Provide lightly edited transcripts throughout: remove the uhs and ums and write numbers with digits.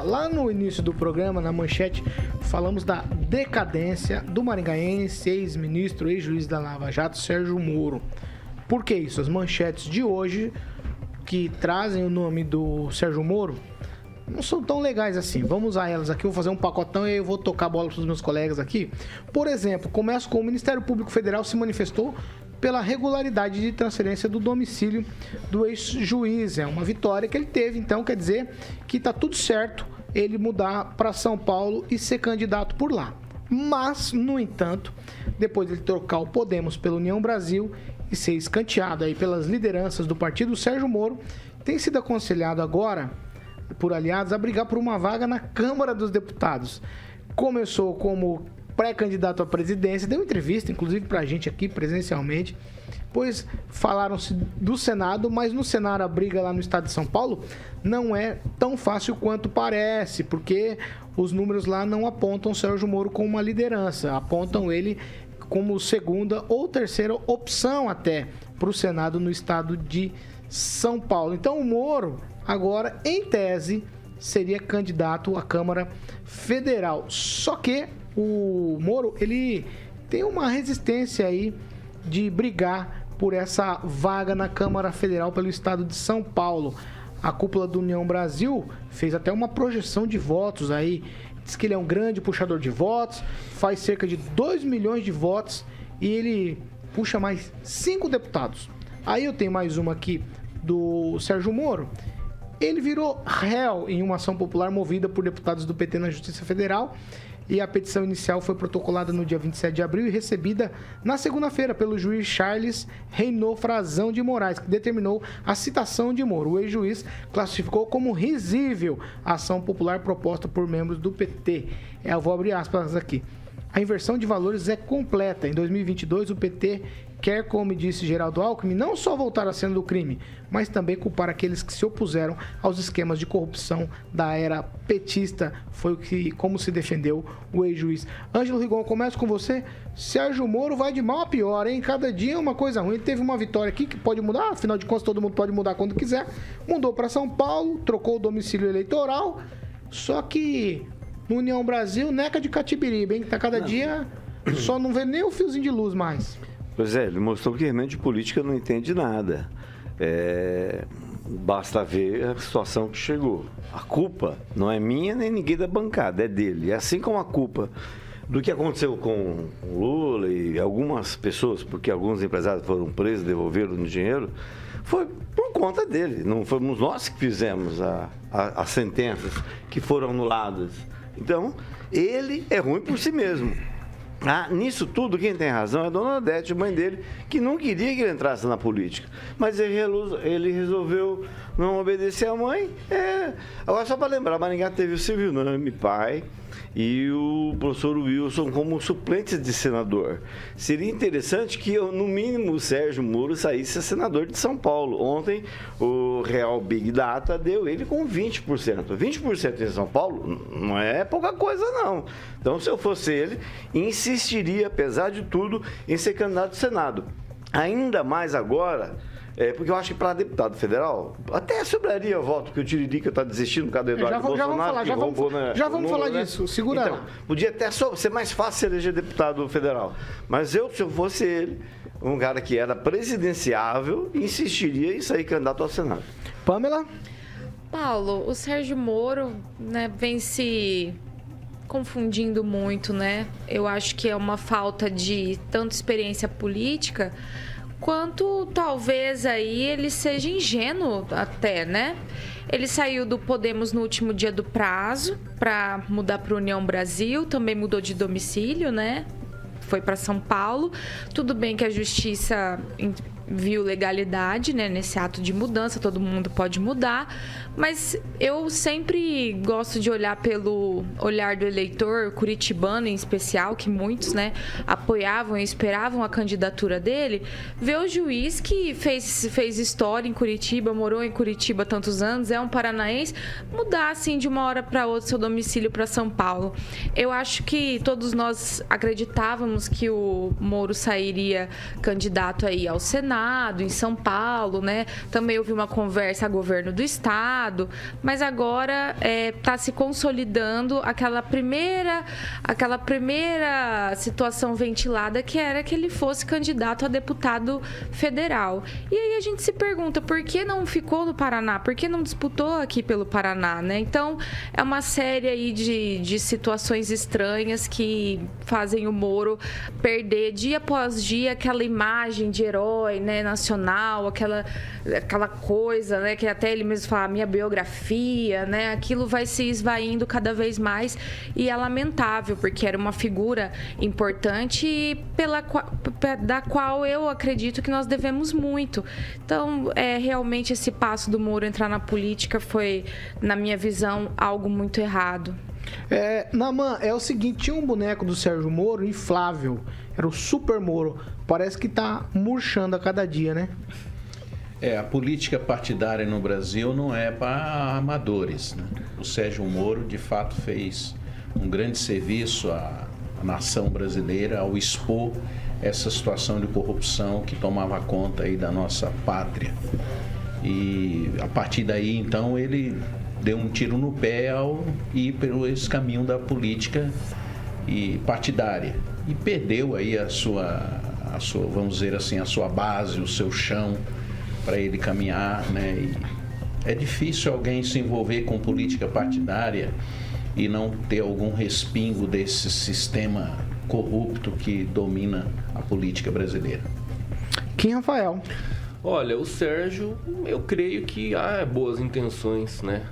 lá no início do programa, na manchete, falamos da decadência do maringaense, ex-ministro, ex-juiz da Lava Jato, Sérgio Moro. Por que isso? As manchetes de hoje, que trazem o nome do Sérgio Moro, não são tão legais assim. Vamos usar elas aqui, eu vou fazer um pacotão e aí eu vou tocar a bola para os meus colegas aqui. Por exemplo, começo com o Ministério Público Federal se manifestou pela regularidade de transferência do domicílio do ex-juiz. É uma vitória que ele teve, então quer dizer que está tudo certo ele mudar para São Paulo e ser candidato por lá. Mas, no entanto, depois de ele trocar o Podemos pela União Brasil e ser escanteado aí pelas lideranças do partido, o Sérgio Moro tem sido aconselhado agora por aliados a brigar por uma vaga na Câmara dos Deputados. Começou como pré-candidato à presidência, deu entrevista, inclusive pra gente aqui presencialmente, pois falaram-se do Senado, mas no Senado a briga lá no estado de São Paulo não é tão fácil quanto parece, porque os números lá não apontam o Sérgio Moro como uma liderança, apontam ele como segunda ou terceira opção até para o Senado no estado de São Paulo. Então o Moro agora, em tese, seria candidato à Câmara Federal. Só que o Moro, ele tem uma resistência aí de brigar por essa vaga na Câmara Federal pelo estado de São Paulo. A cúpula do União Brasil fez até uma projeção de votos aí. Diz que ele é um grande puxador de votos, faz cerca de 2 milhões de votos e ele puxa mais 5 deputados. Aí eu tenho mais uma aqui do Sérgio Moro. Ele virou réu em uma ação popular movida por deputados do PT na Justiça Federal e a petição inicial foi protocolada no dia 27 de abril e recebida na segunda-feira pelo juiz Charles Reinaud Frazão de Moraes, que determinou a citação de Moro. O ex-juiz classificou como risível a ação popular proposta por membros do PT. Eu vou abrir aspas aqui. A inversão de valores é completa. Em 2022, o PT quer, como disse Geraldo Alckmin, não só voltar à cena do crime, mas também culpar aqueles que se opuseram aos esquemas de corrupção da era petista. Foi como se defendeu o ex-juiz. Ângelo Rigon, começo com você. Sérgio Moro vai de mal a pior, hein? Cada dia é uma coisa ruim. Ele teve uma vitória aqui que pode mudar, afinal de contas todo mundo pode mudar quando quiser. Mudou para São Paulo, trocou o domicílio eleitoral, só que no União Brasil, neca de catibiriba, hein? Tá cada dia, só não vê nem o fiozinho de luz mais. Pois é, ele mostrou que realmente de política não entende nada. Basta ver a situação que chegou. A culpa não é minha nem ninguém da bancada, é dele. É assim como a culpa do que aconteceu com o Lula e algumas pessoas, porque alguns empresários foram presos, devolveram o dinheiro, foi por conta dele. Não fomos nós que fizemos as sentenças que foram anuladas. Então, ele é ruim por si mesmo. Nisso tudo, quem tem razão é a dona Odete, mãe dele, que não queria que ele entrasse na política. Mas ele resolveu não obedecer à mãe. Agora, só para lembrar, Maringá teve o Silvio Nami, pai, e o professor Wilson como suplentes de senador. Seria interessante que, no mínimo, o Sérgio Moro saísse senador de São Paulo. Ontem, o Real Big Data deu ele com 20%. 20% em São Paulo não é pouca coisa, não. Então, se eu fosse ele, insistiria, apesar de tudo, em ser candidato ao Senado. Ainda mais agora, porque eu acho que para deputado federal, até sobraria voto, porque o Tiririca está desistindo por causa do Eduardo Bolsonaro. Já vamos falar disso, segura então, lá. Podia até ser mais fácil eleger deputado federal. Mas se eu fosse ele, um cara que era presidenciável, insistiria em sair candidato ao Senado. Pamela? Paulo, o Sérgio Moro, né, vem se confundindo muito, né? Eu acho que é uma falta de tanto experiência política, quanto talvez aí ele seja ingênuo até, né? Ele saiu do Podemos no último dia do prazo para mudar para a União Brasil, também mudou de domicílio, né? Foi para São Paulo. Tudo bem que a justiça viu legalidade, né, nesse ato de mudança, todo mundo pode mudar, mas eu sempre gosto de olhar pelo olhar do eleitor curitibano em especial, que muitos, né, apoiavam e esperavam a candidatura dele, ver o juiz que fez história em Curitiba, morou em Curitiba há tantos anos, é um paranaense, mudar assim de uma hora para outra seu domicílio para São Paulo. Eu acho que todos nós acreditávamos que o Moro sairia candidato aí ao Senado, Senado, em São Paulo, né? Também houve uma conversa a governo do estado, mas agora está se consolidando aquela primeira situação ventilada, que era que ele fosse candidato a deputado federal. E aí a gente se pergunta, por que não ficou no Paraná? Por que não disputou aqui pelo Paraná, né? Então, é uma série aí de situações estranhas que fazem o Moro perder dia após dia aquela imagem de herói, né, nacional, aquela coisa, né, que até ele mesmo fala, minha biografia, né? Aquilo vai se esvaindo cada vez mais e é lamentável, porque era uma figura importante e da qual eu acredito que nós devemos muito. Então, realmente esse passo do Moro entrar na política foi, na minha visão, algo muito errado. Naamã, é o seguinte, tinha um boneco do Sérgio Moro inflável, era o Super Moro, parece que tá murchando a cada dia, né? A política partidária no Brasil não é para amadores, né? O Sérgio Moro, de fato, fez um grande serviço à nação brasileira ao expor essa situação de corrupção que tomava conta aí da nossa pátria. E a partir daí, então, ele deu um tiro no pé ao ir pelo esse caminho da política e partidária e perdeu aí a sua, vamos dizer assim, a sua base, o seu chão para ele caminhar, né? E é difícil alguém se envolver com política partidária e não ter algum respingo desse sistema corrupto que domina a política brasileira. Quem, Rafael? Olha, o Sérgio, eu creio que há boas intenções, né?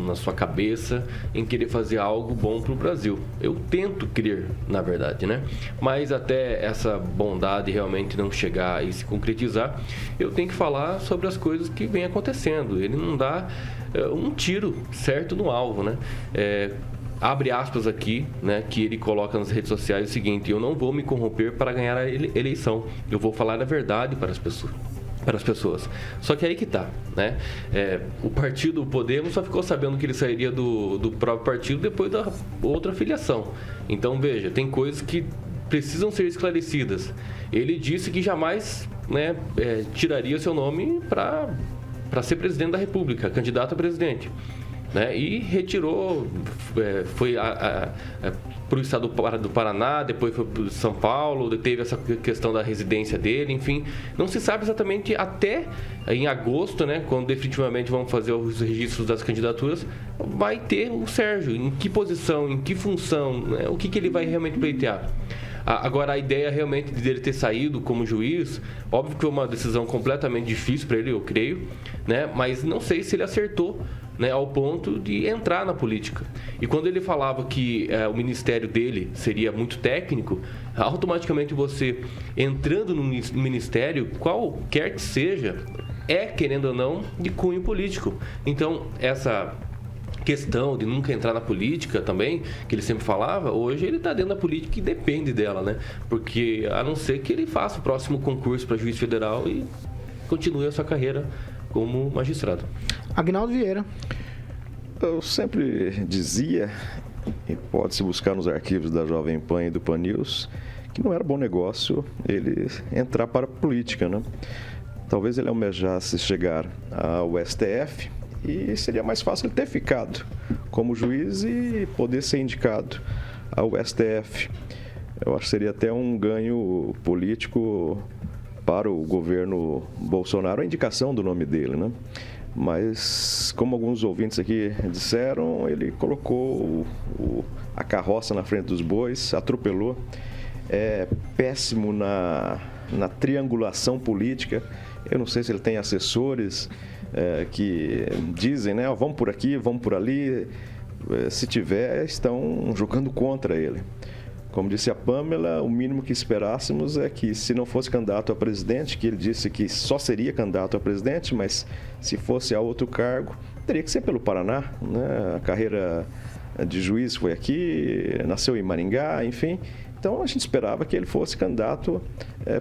Na sua cabeça, em querer fazer algo bom para o Brasil. Eu tento crer, na verdade, né? Mas até essa bondade realmente não chegar e se concretizar, eu tenho que falar sobre as coisas que vem acontecendo. Ele não dá um tiro certo no alvo, né? Abre aspas aqui, né, que ele coloca nas redes sociais o seguinte: eu não vou me corromper para ganhar a eleição, eu vou falar a verdade para as pessoas. Só que aí que tá, né? O partido Podemos só ficou sabendo que ele sairia do próprio partido depois da outra filiação. Então, veja, tem coisas que precisam ser esclarecidas. Ele disse que jamais, né, tiraria seu nome para ser presidente da República, candidato a presidente. Né? E retirou, foi para o estado do Paraná, depois foi para São Paulo, teve essa questão da residência dele, enfim. Não se sabe exatamente até em agosto, né, quando definitivamente vão fazer os registros das candidaturas, vai ter o Sérgio, em que posição, em que função, né, o que ele vai realmente pleitear. Agora, a ideia realmente dele ter saído como juiz, óbvio que foi uma decisão completamente difícil para ele, eu creio, né? Mas não sei se ele acertou, né, ao ponto de entrar na política. E quando ele falava que o ministério dele seria muito técnico, automaticamente você, entrando no ministério, qualquer que seja, querendo ou não, de cunho político. Então, essa questão de nunca entrar na política também, que ele sempre falava, hoje ele está dentro da política e depende dela, né? Porque a não ser que ele faça o próximo concurso para juiz federal e continue a sua carreira como magistrado. Agnaldo Vieira. Eu sempre dizia, e pode-se buscar nos arquivos da Jovem Pan e do Pan News, que não era bom negócio ele entrar para a política, né? Talvez ele almejasse chegar ao STF e seria mais fácil ele ter ficado como juiz e poder ser indicado ao STF. Eu acho que seria até um ganho político para o governo Bolsonaro a indicação do nome dele, né? Mas, como alguns ouvintes aqui disseram, ele colocou a carroça na frente dos bois, atropelou. É péssimo na triangulação política. Eu não sei se ele tem assessores que dizem, né, vamos por aqui, vamos por ali. Se tiver, estão jogando contra ele. Como disse a Pâmela, o mínimo que esperássemos é que, se não fosse candidato a presidente, que ele disse que só seria candidato a presidente, mas se fosse a outro cargo, teria que ser pelo Paraná, né? A carreira de juiz foi aqui, nasceu em Maringá, enfim. Então, a gente esperava que ele fosse candidato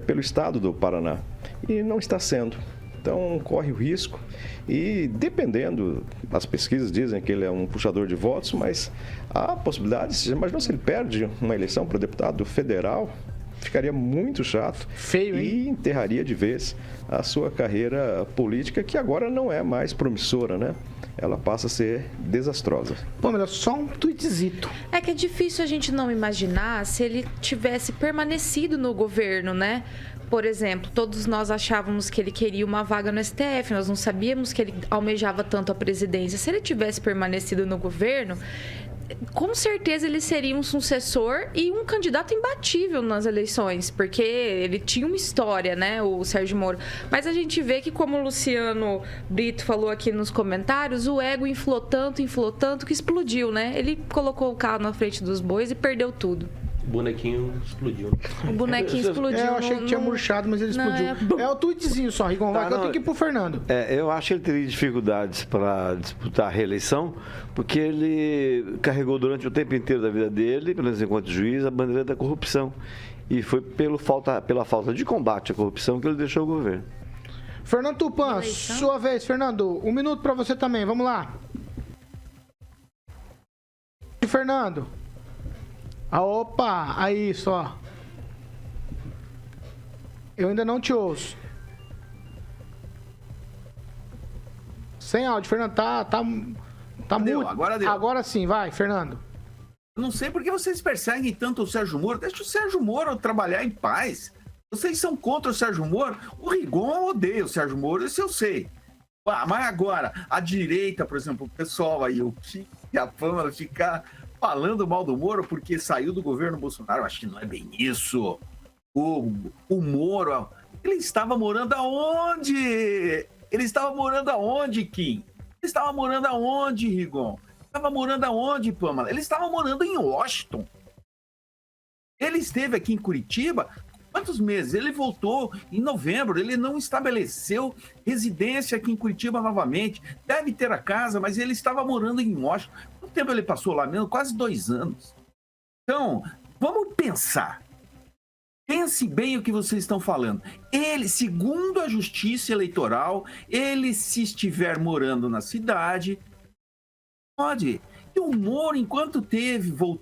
pelo estado do Paraná. E não está sendo. Então, corre o risco e, dependendo, as pesquisas dizem que ele é um puxador de votos, mas há possibilidades. Imagina se ele perde uma eleição para deputado federal, ficaria muito chato. Feio, hein? E enterraria de vez a sua carreira política, que agora não é mais promissora, né? Ela passa a ser desastrosa. Pô, melhor só um tweetzito. É que é difícil a gente não imaginar se ele tivesse permanecido no governo, né? Por exemplo, todos nós achávamos que ele queria uma vaga no STF, nós não sabíamos que ele almejava tanto a presidência. Se ele tivesse permanecido no governo, com certeza ele seria um sucessor e um candidato imbatível nas eleições, porque ele tinha uma história, né, o Sérgio Moro. Mas a gente vê que, como o Luciano Brito falou aqui nos comentários, o ego inflou tanto que explodiu, né? Ele colocou o carro na frente dos bois e perdeu tudo. O bonequinho explodiu. O bonequinho explodiu. Eu achei que tinha murchado, mas ele explodiu. É o tweetzinho só, Rigon. Vai que eu tenho que ir pro Fernando. Eu acho que ele teria dificuldades para disputar a reeleição, porque ele carregou durante o tempo inteiro da vida dele, pelo menos enquanto juiz, a bandeira da corrupção. E foi pela falta de combate à corrupção que ele deixou o governo. Fernando Tupan, sua vez, Fernando. 1 minuto pra você também, vamos lá. Fernando. Opa, aí só. Eu ainda não te ouço. Sem áudio, Fernando, tá muito. Agora deu. Agora sim, vai, Fernando. Não sei por que vocês perseguem tanto o Sérgio Moro. Deixa o Sérgio Moro trabalhar em paz. Vocês são contra o Sérgio Moro. O Rigon odeia o Sérgio Moro, isso eu sei. Mas agora, a direita, por exemplo, o pessoal aí, o Kiko e a Pâmela ficar falando mal do Moro porque saiu do governo Bolsonaro. Eu acho que não é bem isso. O Moro, ele estava morando aonde? Ele estava morando aonde, Kim? Ele estava morando aonde, Rigon? Estava morando aonde, Pâmela? Ele estava morando em Washington. Ele esteve aqui em Curitiba quantos meses? Ele voltou em novembro, ele não estabeleceu residência aqui em Curitiba novamente. Deve ter a casa, mas ele estava morando em Washington. Quanto tempo ele passou lá mesmo? Quase 2 anos. Então, vamos pensar. Pense bem o que vocês estão falando. Ele, segundo a Justiça Eleitoral, ele, se estiver morando na cidade, pode. E o Moro, enquanto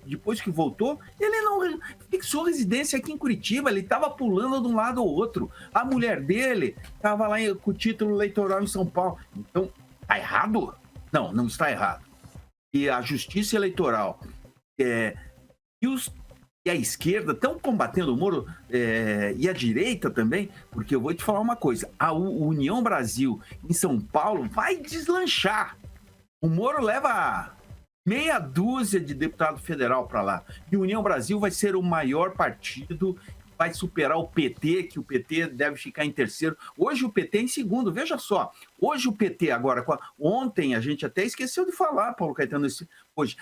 depois que voltou, ele não fixou residência aqui em Curitiba, ele estava pulando de um lado ao outro. A mulher dele estava lá com o título eleitoral em São Paulo. Então, está errado? Não, não está errado. E a Justiça Eleitoral e a esquerda estão combatendo o Moro e a direita também, porque eu vou te falar uma coisa, a União Brasil em São Paulo vai deslanchar. O Moro leva meia dúzia de deputado federal para lá. E a União Brasil vai ser o maior partido, vai superar o PT, que o PT deve ficar em terceiro. Hoje o PT é em segundo, veja só. Hoje o PT, agora, ontem a gente até esqueceu de falar, Paulo Caetano, hoje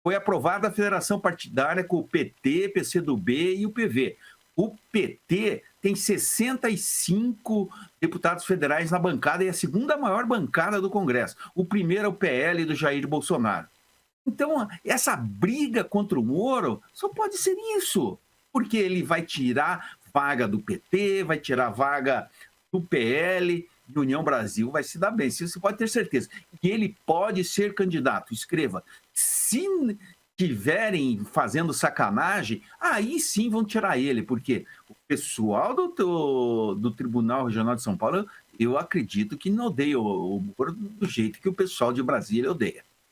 foi aprovada a federação partidária com o PT, PCdoB e o PV. O PT tem 65 deputados federais na bancada e é a segunda maior bancada do Congresso. O primeiro é o PL do Jair Bolsonaro. Então, essa briga contra o Moro só pode ser isso, porque ele vai tirar vaga do PT, vai tirar vaga do PL, e União Brasil vai se dar bem. Isso você pode ter certeza. E ele pode ser candidato. Escreva. Se estiverem fazendo sacanagem, aí sim vão tirar ele, porque o pessoal do Tribunal Regional de São Paulo, eu acredito que não odeia o Moro do jeito que o pessoal de Brasília odeia.